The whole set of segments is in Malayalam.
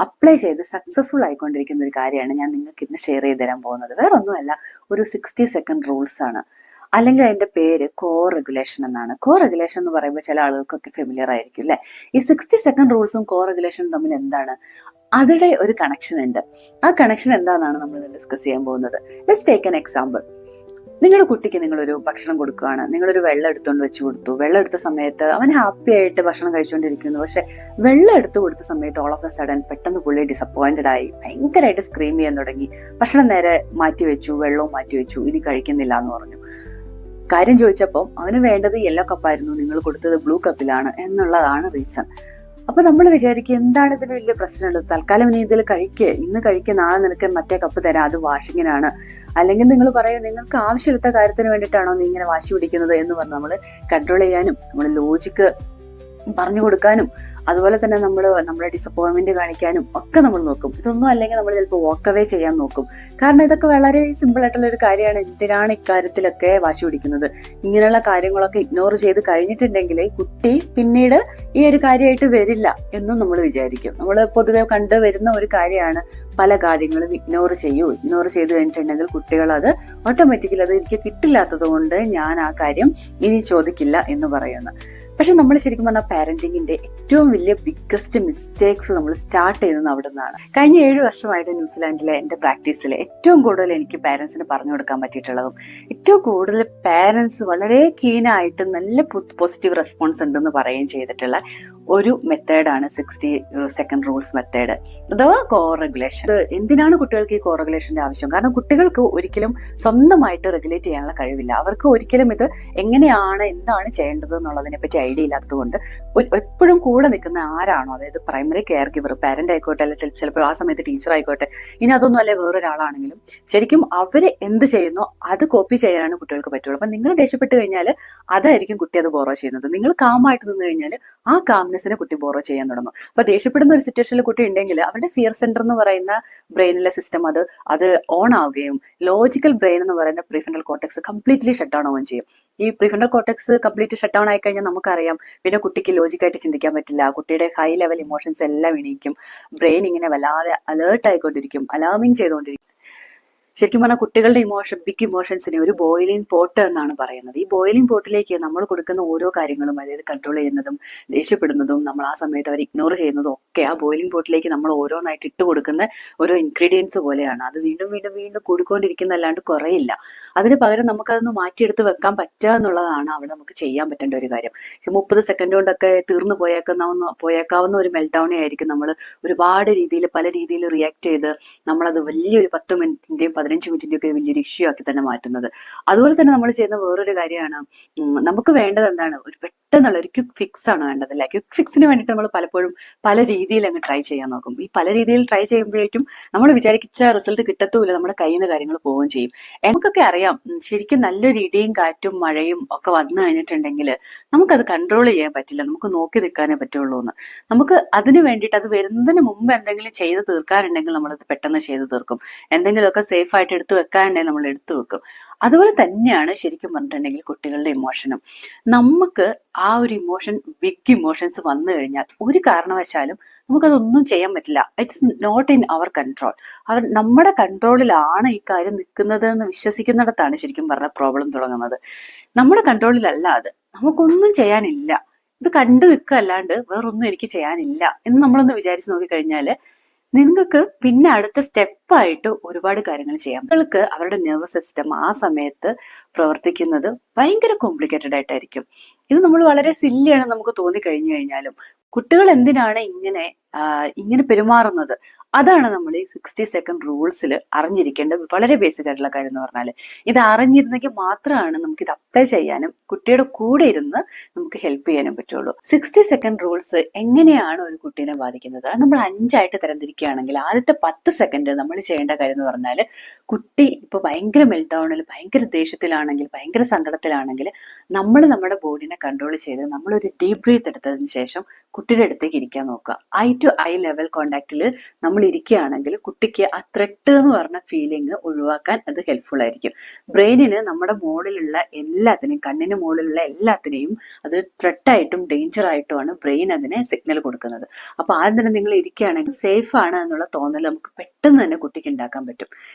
അപ്ലൈ ചെയ്ത് സക്സസ്ഫുൾ ആയിക്കൊണ്ടിരിക്കുന്ന ഒരു കാര്യമാണ് ഞാൻ നിങ്ങൾക്ക് ഇന്ന് ഷെയർ ചെയ്ത് തരാൻ പോകുന്നത്. വേറെ ഒന്നുമല്ല, ഒരു 60 സെക്കൻഡ് റൂൾസ് ആണ്. അല്ലെങ്കിൽ അതിന്റെ പേര് കോ റെഗുലേഷൻ എന്നാണ്. കോ റെഗുലേഷൻ എന്ന് പറയുമ്പോൾ ചില ആളുകൾക്കൊക്കെ ഫെമിലിയർ ആയിരിക്കും അല്ലെ. ഈ 60 സെക്കൻഡ് റൂൾസും കോ റെഗുലേഷനും തമ്മിൽ എന്താണ്? അതിടെ ഒരു കണക്ഷൻ ഉണ്ട്. ആ കണക്ഷൻ എന്താണെന്നാണ് നമ്മൾ ഡിസ്കസ് ചെയ്യാൻ പോകുന്നത്. Let's take an example. നിങ്ങളുടെ കുട്ടിക്ക് നിങ്ങളൊരു ഭക്ഷണം കൊടുക്കുകയാണ്, നിങ്ങളൊരു വെള്ളം എടുത്തുകൊണ്ട് വെച്ച് കൊടുത്തു. വെള്ളം എടുത്ത സമയത്ത് അവൻ ഹാപ്പി ആയിട്ട് ഭക്ഷണം കഴിച്ചുകൊണ്ടിരിക്കുന്നു. പക്ഷെ വെള്ളം എടുത്തു കൊടുത്ത സമയത്ത് ഓൾ ഓഫ് ദ സഡൻ പെട്ടെന്ന് പുള്ളി ഡിസപ്പോയിന്റഡ് ആയി, ഭയങ്കരമായിട്ട് സ്ക്രീം ചെയ്യാൻ തുടങ്ങി. ഭക്ഷണം നേരെ മാറ്റി വെച്ചു, വെള്ളവും മാറ്റി വെച്ചു, ഇനി കഴിക്കുന്നില്ല എന്ന് പറഞ്ഞു. കാര്യം ചോദിച്ചപ്പോൾ അവന് വേണ്ടത് യെല്ലോ കപ്പായിരുന്നു, നിങ്ങൾ കൊടുത്തത് ബ്ലൂ കപ്പിലാണ് എന്നുള്ളതാണ് റീസൺ. അപ്പൊ നമ്മൾ വിചാരിക്കും എന്താണ് ഇതിന് വലിയ പ്രശ്നമുള്ളത്, തൽക്കാലം ഇനി ഇതിൽ കഴിക്കുക, ഇന്ന് കഴിക്കുക, നാളെ നിനക്ക് മറ്റേ കപ്പ് തരാം, അത് വാഷിങ്ങിനാണ്. അല്ലെങ്കിൽ നിങ്ങൾ പറയും നിങ്ങൾക്ക് ആവശ്യമില്ലാത്ത കാര്യത്തിന് വേണ്ടിയിട്ടാണോ നീ ഇങ്ങനെ വാശി പിടിക്കുന്നത് എന്ന് പറഞ്ഞ് നമ്മൾ കൺട്രോൾ ചെയ്യാനും നമ്മൾ ലോജിക്ക് പറഞ്ഞു കൊടുക്കാനും അതുപോലെ തന്നെ നമ്മളെ ഡിസപ്പോയിൻമെന്റ് കാണിക്കാനും ഒക്കെ നമ്മൾ നോക്കും. ഇതൊന്നും അല്ലെങ്കിൽ നമ്മൾ ചിലപ്പോൾ വോക്കവേ ചെയ്യാൻ നോക്കും. കാരണം ഇതൊക്കെ വളരെ സിമ്പിൾ ആയിട്ടുള്ള ഒരു കാര്യമാണ്. എന്തിനാണ് ഇക്കാര്യത്തിലൊക്കെ വാശി പിടിക്കുന്നത്? ഇങ്ങനെയുള്ള കാര്യങ്ങളൊക്കെ ഇഗ്നോർ ചെയ്ത് കഴിഞ്ഞിട്ടുണ്ടെങ്കിൽ കുട്ടി പിന്നീട് ഈ ഒരു കാര്യമായിട്ട് വരില്ല എന്നും നമ്മൾ വിചാരിക്കും. നമ്മൾ പൊതുവെ കണ്ടുവരുന്ന ഒരു കാര്യമാണ് പല കാര്യങ്ങളും ഇഗ്നോർ ചെയ്ത് കഴിഞ്ഞിട്ടുണ്ടെങ്കിൽ കുട്ടികൾ അത് ഓട്ടോമാറ്റിക്കലി അത് എനിക്ക് കിട്ടില്ലാത്തത് കൊണ്ട് ഞാൻ ആ കാര്യം ഇനി ചോദിക്കില്ല എന്ന് പറയുന്നു. പക്ഷെ നമ്മൾ ശരിക്കും പറഞ്ഞാൽ പാരന്റിങ്ങിന്റെ ഏറ്റവും വലിയ ബിഗ്ഗസ്റ്റ് മിസ്റ്റേക്സ് നമ്മൾ സ്റ്റാർട്ട് ചെയ്യുന്നത് അവിടെ നിന്നാണ്. കഴിഞ്ഞ 7 വർഷമായിട്ട് ന്യൂസിലാൻഡിലെ എന്റെ പ്രാക്ടീസിൽ ഏറ്റവും കൂടുതൽ എനിക്ക് പാരന്റ്സിന് പറഞ്ഞു കൊടുക്കാൻ പറ്റിയിട്ടുള്ളതും ഏറ്റവും കൂടുതൽ പാരന്റ്സ് വളരെ കീനായിട്ട് നല്ല പോസിറ്റീവ് റെസ്പോൺസ് ഉണ്ടെന്ന് പറയുകയും ചെയ്തിട്ടുള്ള ഒരു മെത്തേഡാണ് 60 സെക്കൻഡ് റൂൾസ് മെത്തേഡ് അഥവാ കോ റെഗുലേഷൻ. എന്തിനാണ് കുട്ടികൾക്ക് ഈ കോ റെഗുലേഷന്റെ ആവശ്യം? കാരണം കുട്ടികൾക്ക് ഒരിക്കലും സ്വന്തമായിട്ട് റെഗുലേറ്റ് ചെയ്യാനുള്ള കഴിവില്ല. അവർക്ക് ഒരിക്കലും ഇത് എങ്ങനെയാണ് എന്താണ് ചെയ്യേണ്ടത് എന്നുള്ളതിനെ പറ്റി ഐഡിയ ഇല്ലാത്തത് കൊണ്ട് എപ്പോഴും കൂടെ നിൽക്കുന്ന ആരാണോ, അതായത് പ്രൈമറി കെയർ ഗിവർ, പാരന്റ് ആയിക്കോട്ടെ, അല്ലെങ്കിൽ ചിലപ്പോൾ ആ സമയത്ത് ടീച്ചർ ആയിക്കോട്ടെ, ഇനി അതൊന്നും അല്ലെ വേറൊരാളാണെങ്കിലും ശരിക്കും അവര് എന്ത് ചെയ്യുന്നോ അത് കോപ്പി ചെയ്യാനാണ് കുട്ടികൾക്ക് പറ്റുള്ളൂ. അപ്പൊ നിങ്ങൾ ദേഷ്യപ്പെട്ട് കഴിഞ്ഞാൽ അതായിരിക്കും കുട്ടി അത് ബോറോ ചെയ്യുന്നത്. നിങ്ങൾ കാമായിട്ട് നിന്ന് കഴിഞ്ഞാൽ ആ കാംനെസ്സിനെ കുട്ടി ബോറോ ചെയ്യാൻ തുടങ്ങും. അപ്പൊ ദേഷ്യപ്പെടുന്ന ഒരു സിറ്റുവേഷനിൽ കുട്ടി ഉണ്ടെങ്കിൽ അവരുടെ ഫിയർ സെന്റർ എന്ന് പറയുന്ന ബ്രെയിനിലെ സിസ്റ്റം അത് ഓൺ ആവുകയും ലോജിക്കൽ ബ്രെയിൻ എന്ന് പറയുന്ന prefrontal cortex completely shut down ആവുകയും ചെയ്യും. ഈ prefrontal cortex complete shut down ആയി കഴിഞ്ഞാൽ നമുക്കറിയാം പിന്നെ കുട്ടിക്ക് ലോജിക്കായിട്ട് ചിന്തിക്കാൻ പറ്റില്ല. കുട്ടിയുടെ ഹൈ ലെവൽ ഇമോഷൻസ് എല്ലാം എണീക്കും. ബ്രെയിൻ ഇങ്ങനെ വല്ലാതെ അലേർട്ട് ആയിക്കൊണ്ടിരിക്കും, അലാമിങ് ചെയ്തുകൊണ്ടിരിക്കും. ശരിക്കും പറഞ്ഞാൽ കുട്ടികളുടെ ബിഗ് ഇമോഷൻസിനെ ഒരു ബോയിലിംഗ് പോട്ട് എന്നാണ് പറയുന്നത്. ഈ ബോയിലിംഗ് പോട്ടിലേക്ക് നമ്മൾ കൊടുക്കുന്ന ഓരോ കാര്യങ്ങളും, അതായത് കൺട്രോൾ ചെയ്യുന്നതും ദേഷ്യപ്പെടുന്നതും നമ്മൾ ആ സമയത്ത് അവർ ഇഗ്നോർ ചെയ്യുന്നതും ഒക്കെ ആ ബോയിലിംഗ് പോട്ടിലേക്ക് നമ്മൾ ഓരോന്നായിട്ട് ഇട്ട് കൊടുക്കുന്ന ഓരോ ഇൻഗ്രീഡിയൻസ് പോലെയാണ്. അത് വീണ്ടും വീണ്ടും വീണ്ടും കൂടിക്കൊണ്ടിരിക്കുന്നല്ലാണ്ട് കുറയില്ല. അതിന് പകരം നമുക്കതൊന്ന് മാറ്റിയെടുത്ത് വെക്കാൻ പറ്റുക എന്നുള്ളതാണ് അവിടെ നമുക്ക് ചെയ്യാൻ പറ്റേണ്ട ഒരു കാര്യം. 30 സെക്കൻഡ് കൊണ്ടൊക്കെ തീർന്നു പോയേക്കാവുന്ന ഒരു മെൽഡൗണേ ആയിരിക്കും നമ്മൾ ഒരുപാട് രീതിയിൽ പല രീതിയിൽ റിയാക്ട് ചെയ്ത് നമ്മളത് വലിയൊരു 10 മിനിറ്റിന്റെയും 15 മിനിറ്റിന്റെ ഒക്കെ വലിയൊരു ഇഷ്യൂ ആക്കി തന്നെ മാറ്റുന്നത്. അതുപോലെ തന്നെ നമ്മൾ ചെയ്യുന്ന വേറൊരു കാര്യമാണ്, നമുക്ക് വേണ്ടത് എന്താണ്, ഒരു പെട്ടെന്നുള്ള ഒരു ക്വിക്ക് ഫിക്സ് ആണ് വേണ്ടത് അല്ലെ. ക്വിക്ക് ഫിക്സിന് വേണ്ടിയിട്ട് നമ്മൾ പലപ്പോഴും പല രീതിയിൽ അങ്ങ് ട്രൈ ചെയ്യാൻ നോക്കും. ഈ പല രീതിയിൽ ട്രൈ ചെയ്യുമ്പോഴേക്കും നമ്മൾ വിചാരിച്ച റിസൾട്ട് കിട്ടത്തുമില്ല, നമ്മുടെ കയ്യിൽ നിന്ന് കാര്യങ്ങൾ പോവുകയും ചെയ്യും. നമുക്കൊക്കെ അറിയാം ശരിക്കും നല്ലൊരു ഇടിയും കാറ്റും മഴയും ഒക്കെ വന്നു കഴിഞ്ഞിട്ടുണ്ടെങ്കിൽ നമുക്കത് കൺട്രോൾ ചെയ്യാൻ പറ്റില്ല, നമുക്ക് നോക്കി നിൽക്കാനേ പറ്റുള്ളൂ എന്ന്. നമുക്ക് അതിന് വേണ്ടിയിട്ട് അത് വരുന്നതിന് മുമ്പ് എന്തെങ്കിലും ചെയ്ത് തീർക്കാനുണ്ടെങ്കിൽ നമ്മളത് പെട്ടെന്ന് ചെയ്ത് തീർക്കും. എന്തെങ്കിലുമൊക്കെ സേഫ് ആയിട്ട് എടുത്തു വെക്കാനുണ്ടെങ്കിൽ നമ്മൾ എടുത്തു വെക്കും. അതുപോലെ തന്നെയാണ് ശരിക്കും പറഞ്ഞിട്ടുണ്ടെങ്കിൽ കുട്ടികളുടെ ഇമോഷനും. നമുക്ക് ആ ഒരു ബിഗ് ഇമോഷൻസ് വന്നു കഴിഞ്ഞാൽ ഒരു കാരണവശാലും നമുക്കതൊന്നും ചെയ്യാൻ പറ്റില്ല. It's not in our control. നമ്മുടെ കൺട്രോളിലാണ് ഈ കാര്യം നിൽക്കുന്നത് എന്ന് വിശ്വസിക്കുന്നിടത്താണ് ശരിക്കും പറഞ്ഞ പ്രോബ്ലം തുടങ്ങുന്നത്. നമ്മുടെ കൺട്രോളിലല്ല അത്, നമുക്കൊന്നും ചെയ്യാനില്ല, ഇത് കണ്ടു നിൽക്കുക അല്ലാണ്ട് വേറൊന്നും എനിക്ക് ചെയ്യാനില്ല എന്ന് നമ്മളൊന്ന് വിചാരിച്ച് നോക്കിക്കഴിഞ്ഞാല് നിങ്ങൾക്ക് പിന്നെ അടുത്ത സ്റ്റെപ്പായിട്ട് ഒരുപാട് കാര്യങ്ങൾ ചെയ്യാം. കുട്ടികൾക്ക് അവരുടെ നെർവസ് സിസ്റ്റം ആ സമയത്ത് പ്രവർത്തിക്കുന്നത് ഭയങ്കര കോംപ്ലിക്കേറ്റഡ് ആയിട്ടായിരിക്കും. ഇത് നമ്മൾ വളരെ സില്ലിയാണ് നമുക്ക് തോന്നിക്കഴിഞ്ഞു കഴിഞ്ഞാലും കുട്ടികൾ എന്തിനാണ് ഇങ്ങനെ പെരുമാറുന്നത്, അതാണ് നമ്മൾ ഈ 60 സെക്കൻഡ് റൂൾസിൽ അറിഞ്ഞിരിക്കേണ്ട വളരെ ബേസിക് ആയിട്ടുള്ള കാര്യം എന്ന് പറഞ്ഞാൽ. ഇത് അറിഞ്ഞിരുന്നെങ്കിൽ മാത്രമാണ് നമുക്ക് ഇത് അപ്ലൈ ചെയ്യാനും കുട്ടിയുടെ കൂടെ ഇരുന്ന് നമുക്ക് ഹെൽപ്പ് ചെയ്യാനും പറ്റുള്ളൂ. 60 സെക്കൻഡ് റൂൾസ് എങ്ങനെയാണ് ഒരു കുട്ടീനെ ബാധിക്കുന്നത്? അത് നമ്മൾ 5ആയിട്ട് തരംതിരിക്കുകയാണെങ്കിൽ ആദ്യത്തെ 10 സെക്കൻഡ് നമ്മൾ ചെയ്യേണ്ട കാര്യം എന്ന് പറഞ്ഞാൽ, കുട്ടി ഇപ്പൊ ഭയങ്കര മെൽഡൗണിൽ, ഭയങ്കര ദേഷ്യത്തിലാണെങ്കിൽ, ഭയങ്കര സങ്കടത്തിലാണെങ്കിൽ നമ്മുടെ ബോഡിനെ കൺട്രോൾ ചെയ്ത് നമ്മളൊരു ഡീപ് ബ്രീത്ത് എടുത്തതിന് ശേഷം കുട്ടിയുടെ അടുത്തേക്ക് ഇരിക്കാൻ നോക്കുക. ഐ ടു ഐ ലെവൽ കോണ്ടാക്റ്റിൽ നമ്മൾ ഇരിക്കുകയാണെങ്കിൽ കുട്ടിക്ക് ആ ത്രെട്ട് എന്ന് പറഞ്ഞ ഫീലിംഗ് ഒഴിവാക്കാൻ അത് ഹെൽപ്ഫുൾ ആയിരിക്കും. ബ്രെയിനിന് നമ്മുടെ മുകളിലുള്ള എല്ലാത്തിനെയും, കണ്ണിന് മുകളിലുള്ള എല്ലാത്തിനെയും അത് ത്രെട്ടായിട്ടും ഡേഞ്ചർ ആയിട്ടുമാണ് ബ്രെയിൻ അതിനെ സിഗ്നൽ കൊടുക്കുന്നത്. അപ്പൊ ആദ്യം തന്നെ നിങ്ങൾ ഇരിക്കുകയാണെങ്കിൽ സേഫ് ആണ് എന്നുള്ള തോന്നൽ നമുക്ക് പെട്ടെന്ന് തന്നെ കുട്ടിക്ക് ഉണ്ടാക്കാൻ പറ്റും.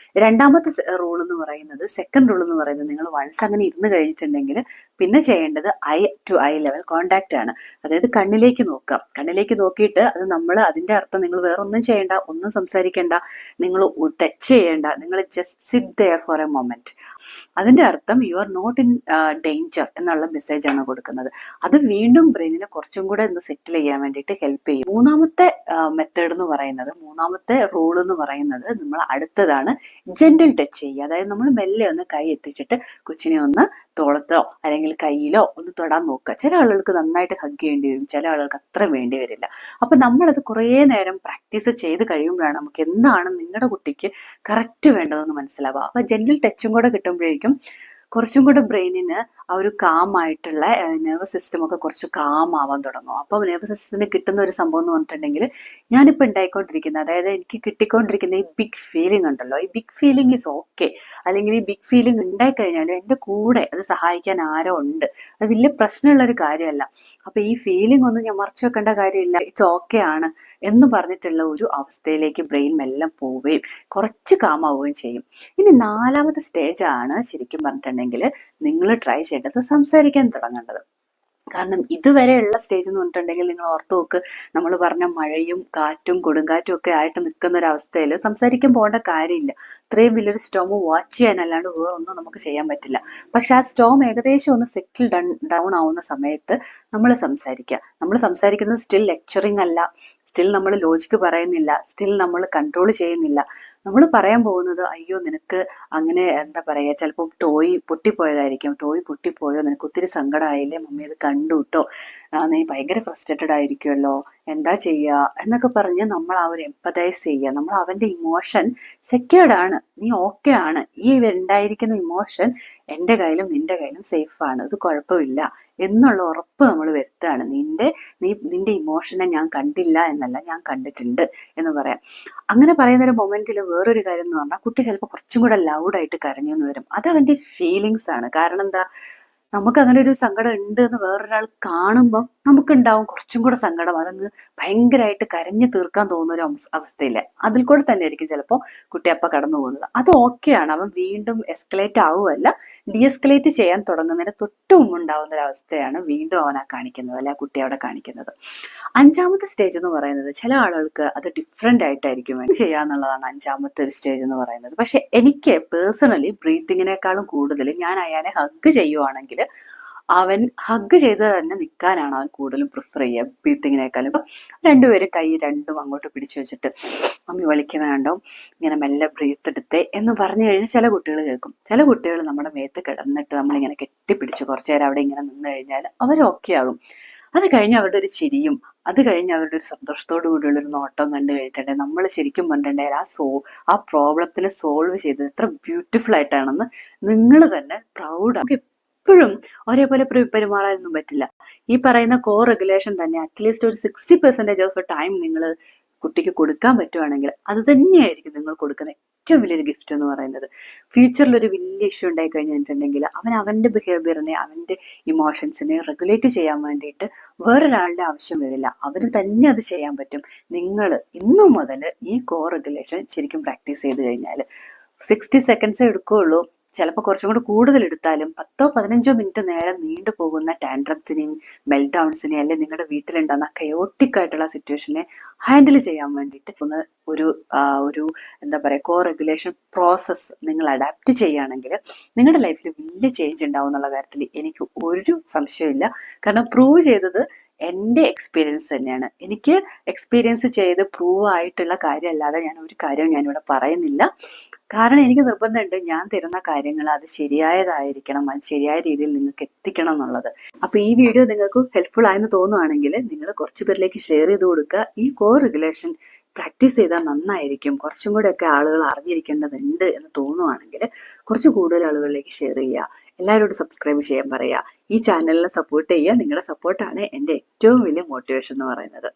രണ്ടാമത്തെ റൂൾ എന്ന് പറയുന്നത്, സെക്കൻഡ് റൂൾ എന്ന് പറയുന്നത്, നിങ്ങൾ വൺസ് അങ്ങനെ ഇരുന്ന് കഴിഞ്ഞിട്ടുണ്ടെങ്കിൽ പിന്നെ ചെയ്യേണ്ടത് eye to eye level contact ആണ്. അതായത് കണ്ണിലേക്ക് നോക്കാം. കണ്ണിലേക്ക് നോക്കിയിട്ട് അത് നമ്മൾ, അതിന്റെ അർത്ഥം നിങ്ങൾ വേറെ ഒന്നും ചെയ്യേണ്ട, ഒന്നും സംസാരിക്കേണ്ട, നിങ്ങൾ ടച്ച് ചെയ്യേണ്ട, നിങ്ങൾ just sit there for a moment. അതിന്റെ അർത്ഥം you are not in danger എന്നുള്ള മെസ്സേജ് ആണ് കൊടുക്കുന്നത്. അത് വീണ്ടും ബ്രെയിനിനെ കുറച്ചും കൂടെ ഒന്ന് സെറ്റിൽ ചെയ്യാൻ വേണ്ടിയിട്ട് ഹെൽപ്പ് ചെയ്യും. മൂന്നാമത്തെ മെത്തേഡ് എന്ന് പറയുന്നത്, മൂന്നാമത്തെ റൂൾ എന്ന് പറയുന്നത്, നമ്മൾ അടുത്തതാണ് ജെന്റിൽ ടച്ച് ചെയ്യുക. അതായത് നമ്മൾ മെല്ലെ ഒന്ന് കൈ എത്തിച്ചിട്ട് കൊച്ചിനെ ഒന്ന് തോളത്തോ അല്ലെങ്കിൽ കയ്യിലോ ഒന്ന് തൊടാൻ നോക്കുക. ചില ആളുകൾക്ക് നന്നായിട്ട് ഹഗ് ചെയ്യേണ്ടി വരും, ചില ആളുകൾക്ക് അത്ര വേണ്ടി വരില്ല. അപ്പൊ നമ്മളത് കുറേ നേരം പ്രാക്ടീസ് ചെയ്ത് കഴിയുമ്പോഴാണ് നമുക്ക് എന്താണ് നിങ്ങളുടെ കുട്ടിക്ക് കറക്റ്റ് വേണ്ടതെന്ന് മനസ്സിലാവുക. അപ്പൊ ജെന്റിൽ ടച്ചും കൂടെ കിട്ടുമ്പോഴേക്കും കുറച്ചും കൂടെ ബ്രെയിനിന് ആ ഒരു കാമായിട്ടുള്ള നെർവസ് സിസ്റ്റം ഒക്കെ കുറച്ച് കാം ആവാൻ തുടങ്ങും. അപ്പോൾ നെർവസ് സിസ്റ്റത്തിന് കിട്ടുന്ന ഒരു സംഭവം എന്ന് പറഞ്ഞിട്ടുണ്ടെങ്കിൽ, ഞാനിപ്പോൾ ഉണ്ടായിക്കൊണ്ടിരിക്കുന്ന, അതായത് എനിക്ക് കിട്ടിക്കൊണ്ടിരിക്കുന്ന ഈ ബിഗ് ഫീലിംഗ് ഉണ്ടല്ലോ, ഈ ബിഗ് ഫീലിംഗ് ഈസ് ഓക്കെ, അല്ലെങ്കിൽ ഈ ബിഗ് ഫീലിംഗ് ഉണ്ടായിക്കഴിഞ്ഞാൽ എൻ്റെ കൂടെ അത് സഹായിക്കാൻ ആരോ ഉണ്ട്, അത് വലിയ പ്രശ്നമുള്ളൊരു കാര്യമല്ല. അപ്പൊ ഈ ഫീലിംഗ് ഒന്നും ഞാൻ മറച്ചു വെക്കേണ്ട കാര്യമില്ല, ഇറ്റ്സ് ഓക്കെ ആണ് എന്ന് പറഞ്ഞിട്ടുള്ള ഒരു അവസ്ഥയിലേക്ക് ബ്രെയിൻ മെല്ലെ പോവുകയും കുറച്ച് കാമാവുകയും ചെയ്യും. ഇനി നാലാമത്തെ സ്റ്റേജ് ആണ് ശരിക്കും പറഞ്ഞിട്ടുണ്ടെങ്കിൽ നിങ്ങൾ ട്രൈ ചെയ്യേണ്ടത് സംസാരിക്കാൻ തുടങ്ങേണ്ടത്. കാരണം ഇതുവരെയുള്ള സ്റ്റേജ് എന്ന് പറഞ്ഞിട്ടുണ്ടെങ്കിൽ, നിങ്ങൾ ഓർത്ത് നോക്ക്, നമ്മൾ പറഞ്ഞ മഴയും കാറ്റും കൊടുങ്കാറ്റും ഒക്കെ ആയിട്ട് നിൽക്കുന്ന ഒരു അവസ്ഥയിൽ സംസാരിക്കാൻ പോകേണ്ട കാര്യമില്ല. ഇത്രയും വലിയൊരു സ്റ്റോം വാച്ച് ചെയ്യാനല്ലാണ്ട് വേറൊന്നും നമുക്ക് ചെയ്യാൻ പറ്റില്ല. പക്ഷെ ആ സ്റ്റോം ഏകദേശം ഒന്ന് സെറ്റിൽ ഡൗൺ ആവുന്ന സമയത്ത് നമ്മൾ സംസാരിക്കുക. നമ്മൾ സംസാരിക്കുന്നത് സ്റ്റിൽ ലെക്ചറിങ് അല്ല, സ്റ്റിൽ നമ്മൾ ലോജിക്ക് പറയുന്നില്ല, സ്റ്റിൽ നമ്മൾ കൺട്രോൾ ചെയ്യുന്നില്ല. നമ്മൾ പറയാൻ പോകുന്നത്, അയ്യോ നിനക്ക് അങ്ങനെ എന്താ പറയുക, ചിലപ്പോൾ ടോയ് പൊട്ടിപ്പോയതായിരിക്കും, ടോയ് പൊട്ടിപ്പോയോ, നിനക്ക് ഒത്തിരി സങ്കടമായില്ലേ, മമ്മി അത് കണ്ടു കേട്ടോ, നീ ഭയങ്കര ഫ്രസ്ട്രേറ്റഡ് ആയിരിക്കുമല്ലോ, എന്താ ചെയ്യുക എന്നൊക്കെ പറഞ്ഞ് നമ്മൾ ആ ഒരു എംപതൈസ് ചെയ്യുക. നമ്മൾ അവൻ്റെ ഇമോഷൻ സെക്യൂർഡ് ആണ്, നീ ഓക്കെ ആണ്, ഈ ഉണ്ടായിരിക്കുന്ന ഇമോഷൻ എൻ്റെ കയ്യിലും നിന്റെ കയ്യിലും സേഫ് ആണ്, ഇത് കുഴപ്പമില്ല എന്നുള്ള ഉറപ്പ് നമ്മൾ വരുത്തുകയാണ്. നിന്റെ ഇമോഷനെ ഞാൻ കണ്ടില്ല എന്നല്ല, ഞാൻ കണ്ടിട്ടുണ്ട് എന്ന് പറയാം. അങ്ങനെ പറയുന്ന ഒരു മൊമെന്റിൽ വേറൊരു കാര്യം എന്ന് പറഞ്ഞാൽ, കുട്ടി ചിലപ്പോൾ കുറച്ചും കൂടെ ലൗഡായിട്ട് കരഞ്ഞു എന്ന് വരും. അത് അവൻ്റെ ഫീലിങ്സ് ആണ്. കാരണം എന്താ, നമുക്ക് അങ്ങനെ ഒരു സങ്കടം ഉണ്ട് എന്ന് വേറൊരാൾ കാണുമ്പം നമുക്കുണ്ടാവും കുറച്ചും കൂടെ സങ്കടം. അതങ്ങ് ഭയങ്കരമായിട്ട് കരഞ്ഞു തീർക്കാൻ തോന്നുന്ന ഒരു അവസ്ഥയില്ലേ, അതിൽ കൂടെ തന്നെ ആയിരിക്കും ചിലപ്പോൾ കുട്ടി അപ്പ കടന്നു പോകുന്നത്. അത് ഓക്കെയാണ്. അവൻ വീണ്ടും എസ്കലേറ്റ് ആവുമല്ല, ഡീഎസ്കലേറ്റ് ചെയ്യാൻ തുടങ്ങുന്നതിന് തൊട്ട് മുമ്പ് ഉണ്ടാവുന്ന ഒരു അവസ്ഥയാണ് വീണ്ടും അവനെ കാണിക്കുന്നത്, അല്ലെ ആ കുട്ടി അവിടെ കാണിക്കുന്നത്. അഞ്ചാമത്തെ സ്റ്റേജ് എന്ന് പറയുന്നത്, ചില ആളുകൾക്ക് അത് ഡിഫറെന്റ് ആയിട്ടായിരിക്കും ചെയ്യാന്നുള്ളതാണ് അഞ്ചാമത്തെ ഒരു സ്റ്റേജ് എന്ന് പറയുന്നത്. പക്ഷെ എനിക്ക് പേഴ്സണലി ബ്രീത്തിങ്ങിനേക്കാളും കൂടുതൽ, ഞാൻ അയാളെ ഹഗ് ചെയ്യുവാണെങ്കിൽ അവൻ ഹഗ് ചെയ്ത് തന്നെ നിൽക്കാനാണ് അവൻ കൂടുതലും പ്രിഫർ ചെയ്യുക ബ്രീത്തിങ്ങിനേക്കാളും. രണ്ടുപേരും കൈ രണ്ടും അങ്ങോട്ട് പിടിച്ചു വെച്ചിട്ട്, മമ്മി വിളിക്കുന്ന കണ്ടോ, ഇങ്ങനെ മെല്ലെ ബ്രീത്ത് എടുത്തേ എന്ന് പറഞ്ഞു കഴിഞ്ഞാൽ ചില കുട്ടികൾ കേൾക്കും. ചില കുട്ടികൾ നമ്മുടെ മേത്ത് കിടന്നിട്ട് നമ്മളിങ്ങനെ കെട്ടിപ്പിടിച്ച് കുറച്ചു നേരം അവിടെ ഇങ്ങനെ നിന്ന് കഴിഞ്ഞാൽ അവർ ഓക്കെ ആകും. അത് കഴിഞ്ഞ് അവരുടെ ഒരു ചിരിയും, അത് കഴിഞ്ഞ് അവരുടെ ഒരു സന്തോഷത്തോടു കൂടിയുള്ള ഒരു നോട്ടം കണ്ടു കഴിഞ്ഞിട്ടുണ്ടെങ്കിൽ നമ്മൾ ശരിക്കും പറഞ്ഞിട്ടുണ്ടെങ്കിൽ ആ പ്രോബ്ലത്തിനെ സോൾവ് ചെയ്തത് എത്ര ബ്യൂട്ടിഫുൾ ആയിട്ടാണെന്ന് നിങ്ങൾ തന്നെ പ്രൗഡാണ്. എപ്പോഴും ഒരേപോലെ പെരുമാറാനൊന്നും പറ്റില്ല. ഈ പറയുന്ന കോ റെഗുലേഷൻ തന്നെ അറ്റ്ലീസ്റ്റ് ഒരു 60% ഓഫ് ടൈം നിങ്ങൾ കുട്ടിക്ക് കൊടുക്കാൻ പറ്റുവാണെങ്കിൽ അത് തന്നെയായിരിക്കും നിങ്ങൾ കൊടുക്കുന്ന ഏറ്റവും വലിയൊരു ഗിഫ്റ്റ് എന്ന് പറയുന്നത്. ഫ്യൂച്ചറിൽ ഒരു വലിയ ഇഷ്യൂ ഉണ്ടായി കഴിഞ്ഞിട്ടുണ്ടെങ്കിൽ അവൻ്റെ ബിഹേവിയറിനെ, അവൻ്റെ ഇമോഷൻസിനെ റെഗുലേറ്റ് ചെയ്യാൻ വേണ്ടിയിട്ട് വേറൊരാളുടെ ആവശ്യം വരില്ല. അവന് തന്നെ അത് ചെയ്യാൻ പറ്റും. നിങ്ങൾ ഇന്നു മുതൽ ഈ കോ റെഗുലേഷൻ ശരിക്കും പ്രാക്ടീസ് ചെയ്ത് കഴിഞ്ഞാൽ 60 സെക്കൻഡ്സേ എടുക്കുകയുള്ളൂ. ചിലപ്പോൾ കുറച്ചും കൂടെ കൂടുതൽ എടുത്താലും 10-15 മിനിറ്റ് നേരം നീണ്ടു പോകുന്ന ടാൻഡ്രംസിനെയും മെൽഡൗൺസിനെയും, അല്ലെങ്കിൽ നിങ്ങളുടെ വീട്ടിലുണ്ടാകുന്ന കയോട്ടിക് ആയിട്ടുള്ള സിറ്റുവേഷനെ ഹാൻഡിൽ ചെയ്യാൻ വേണ്ടിയിട്ട് ഒരു എന്താ പറയുക, കോ റെഗുലേഷൻ പ്രോസസ്സ് നിങ്ങൾ അഡാപ്റ്റ് ചെയ്യുകയാണെങ്കിൽ നിങ്ങളുടെ ലൈഫിൽ വലിയ ചേഞ്ച് ഉണ്ടാവും എന്നുള്ള കാര്യത്തിൽ എനിക്ക് ഒരു സംശയമില്ല. കാരണം പ്രൂവ് ചെയ്തത് എൻ്റെ എക്സ്പീരിയൻസ് തന്നെയാണ്. എനിക്ക് എക്സ്പീരിയൻസ് ചെയ്ത് പ്രൂവ് ആയിട്ടുള്ള കാര്യമല്ലാതെ ഞാൻ ഒരു കാര്യവും ഞാനിവിടെ പറയുന്നില്ല. കാരണം എനിക്ക് നിർബന്ധമുണ്ട്, ഞാൻ തരുന്ന കാര്യങ്ങൾ അത് ശരിയായതായിരിക്കണം, അത് ശരിയായ രീതിയിൽ നിങ്ങൾക്ക് എത്തിക്കണം എന്നുള്ളത്. അപ്പൊ ഈ വീഡിയോ നിങ്ങൾക്ക് ഹെൽപ്ഫുൾ ആയെന്ന് തോന്നുവാണെങ്കിൽ നിങ്ങൾ കുറച്ചു പേരിലേക്ക് ഷെയർ ചെയ്ത് കൊടുക്കുക. ഈ കോ റെഗുലേഷൻ പ്രാക്ടീസ് ചെയ്താൽ നന്നായിരിക്കും. കുറച്ചും കൂടെ ഒക്കെ ആളുകൾ അറിഞ്ഞിരിക്കേണ്ടതുണ്ട് എന്ന് തോന്നുവാണെങ്കിൽ കുറച്ച് കൂടുതൽ ആളുകളിലേക്ക് ഷെയർ ചെയ്യുക. എല്ലാവരോടും സബ്സ്ക്രൈബ് ചെയ്യാൻ പറയുക. ഈ ചാനലിനെ സപ്പോർട്ട് ചെയ്യുക. നിങ്ങളുടെ സപ്പോർട്ടാണ് എൻ്റെ ഏറ്റവും വലിയ മോട്ടിവേഷൻ എന്ന് പറയുന്നത്.